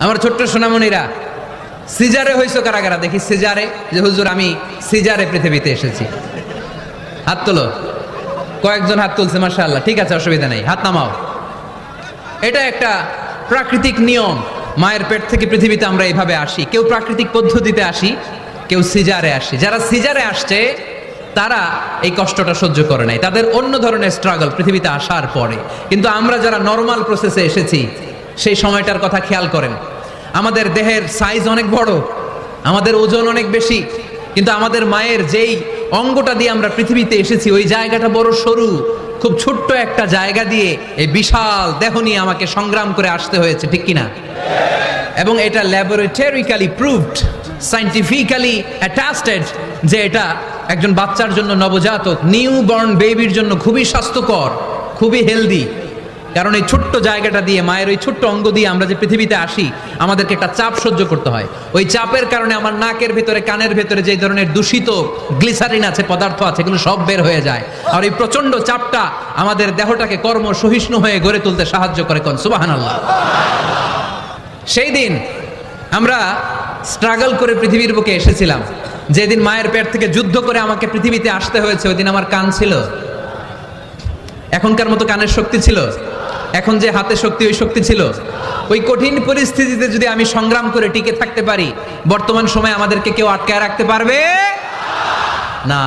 আমার ছোট্ট সোনামণিরা, সিজারে হইছো কারা কারা দেখি? সিজারে, যে হুজুর আমি সিজারে পৃথিবীতে এসেছি, হাত তোলো। কয়েকজন হাত তুলছে, মাশাআল্লাহ, ঠিক আছে, অসুবিধা নেই, হাত নামাও। এটা একটা প্রাকৃতিক নিয়ম, মায়ের পেট থেকে পৃথিবীতে আমরা এইভাবে আসি। কেউ প্রাকৃতিক পদ্ধতিতে আসি, কেউ সিজারে আসি। যারা সিজারে আসছে তারা এই কষ্টটা সহ্য করে নাই, তাদের অন্য ধরনের স্ট্রাগল পৃথিবীতে আসার পরে। কিন্তু আমরা যারা নর্মাল প্রসেসে এসেছি সেই সময়টার কথা খেয়াল করেন। আমাদের দেহের সাইজ অনেক বড়, আমাদের ওজন অনেক বেশি, কিন্তু আমাদের মায়ের যেই অঙ্গটা দিয়ে আমরা পৃথিবীতে এসেছি ওই জায়গাটা বড় সরু। খুব ছোট্ট একটা জায়গা দিয়ে এই বিশাল দেহ নিয়ে আমাকে সংগ্রাম করে আসতে হয়েছে, ঠিক কিনা? এবং এটা ল্যাবরেটরিক্যালি প্রুভড, সায়েন্টিফিক্যালি অ্যাটাস্টেড যে এটা একজন বাচ্চার জন্য, নবজাতক নিউ বর্ন বেবির জন্য খুবই স্বাস্থ্যকর, খুবই হেলদি। কারণ এই ছোট্ট জায়গাটা দিয়ে, মায়ের ওই ছোট্ট অঙ্গ দিয়ে আমরা যে পৃথিবীতে আসি, আমাদেরকে একটা চাপ সহ্য করতে হয়। ওই চাপের কারণে আমার নাকের ভেতরে, কানের ভেতরে যে ধরনের দূষিত গ্লিসারিন আছে, পদার্থ আছে, এগুলো সব বের হয়ে যায়। আর এই প্রচন্ড চাপটা আমাদের দেহটাকে কর্ম সহিষ্ণু হয়ে গড়ে তুলতে সাহায্য করে। কোন সুবহানাল্লাহ। সেই দিন আমরা স্ট্রাগল করে পৃথিবীর বুকে এসেছিলাম। যেদিন মায়ের পেট থেকে যুদ্ধ করে আমাকে পৃথিবীতে আসতে হয়েছে, ওই দিন আমার কান ছিল? এখনকার মতো কানের শক্তি ছিল? এখন যে হাতে শক্তি, ওই শক্তি ছিল? ওই কঠিন পরিস্থিতিতে যদি আমি সংগ্রাম করে টিকে থাকতে পারি, বর্তমান সময়ে আমাদেরকে কেউ আটকায় রাখতে পারবে না,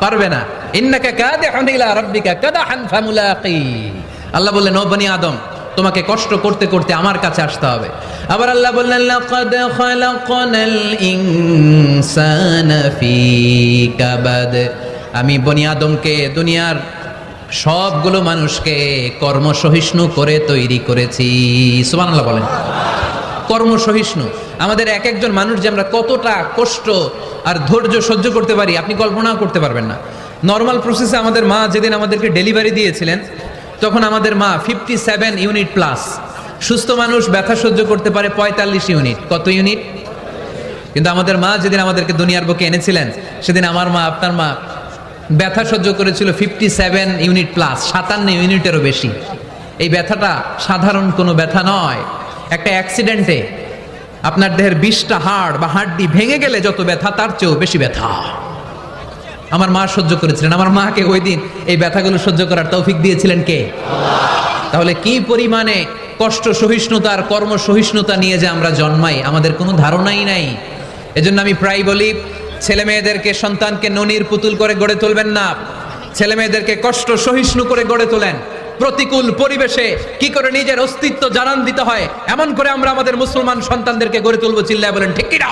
পারবে না। ইন্নাকা কাদিহুন ইলা রাব্বিকা কাদাহান ফামুলাকি। আল্লাহ বললেন, ও বনি আদম, তোমাকে কষ্ট করতে করতে আমার কাছে আসতে হবে। আবার আল্লাহ বললেন, লাকাদ খালাকনাল ইনসানা ফি কাবাদ। আমি বনি আদমকে, দুনিয়ার সবগুলো মানুষকে কর্মসহিষ্ণু করে তৈরি করেছি। সুবহানাল্লাহ বলেন। কর্মসহিষ্ণু। আমাদের এক একজন মানুষ যে আমরা কতটা কষ্ট আর ধৈর্য সহ্য করতে পারি আপনি কল্পনাও করতে পারবেন না। নর্মাল প্রসেসে আমাদের মা যেদিন আমাদেরকে ডেলিভারি দিয়েছিলেন, তখন আমাদের মা 57 ইউনিট প্লাস। সুস্থ মানুষ ব্যথা সহ্য করতে পারে 45 ইউনিট। কত ইউনিট? কিন্তু আমাদের মা যেদিন আমাদেরকে দুনিয়ার বুকে এনেছিলেন, সেদিন আমার মা, আপনার মা ব্যথা সহ্য করেছিল 57 ইউনিট প্লাস, 57 ইউনিটেরও বেশি। এই ব্যথাটা সাধারণ কোনো ব্যথা নয়। একটা অ্যাক্সিডেন্টে আপনার দেহের 20টা হাড় বা হাড্ডি ভেঙে গেলে যত ব্যথা, তার চেয়েও বেশি ব্যথা আমার মা সহ্য করেছিলেন। আমার মাকে ওই দিন এই ব্যথাগুলো সহ্য করার তৌফিক দিয়েছিলেন কে? তাহলে কি পরিমাণে কষ্ট সহিষ্ণুতা আর কর্ম সহিষ্ণুতা নিয়ে যে আমরা জন্মাই, আমাদের কোনো ধারণাই নাই। এজন্য আমি প্রায় বলি, ছেলে মেয়েদেরকে, সন্তানকে ননির পুতুল করে গড়ে তুলবেন না। ছেলে মেয়েদেরকে কষ্ট সহিষ্ণু করে গড়ে তোলেন। প্রতিকূল পরিবেশে কি করে নিজের অস্তিত্ব জানান দিতে হয়, এমন করে আমরা আমাদের মুসলমান সন্তানদেরকে গড়ে তুলবো। চিল্লায় বলেন ঠিক কিনা?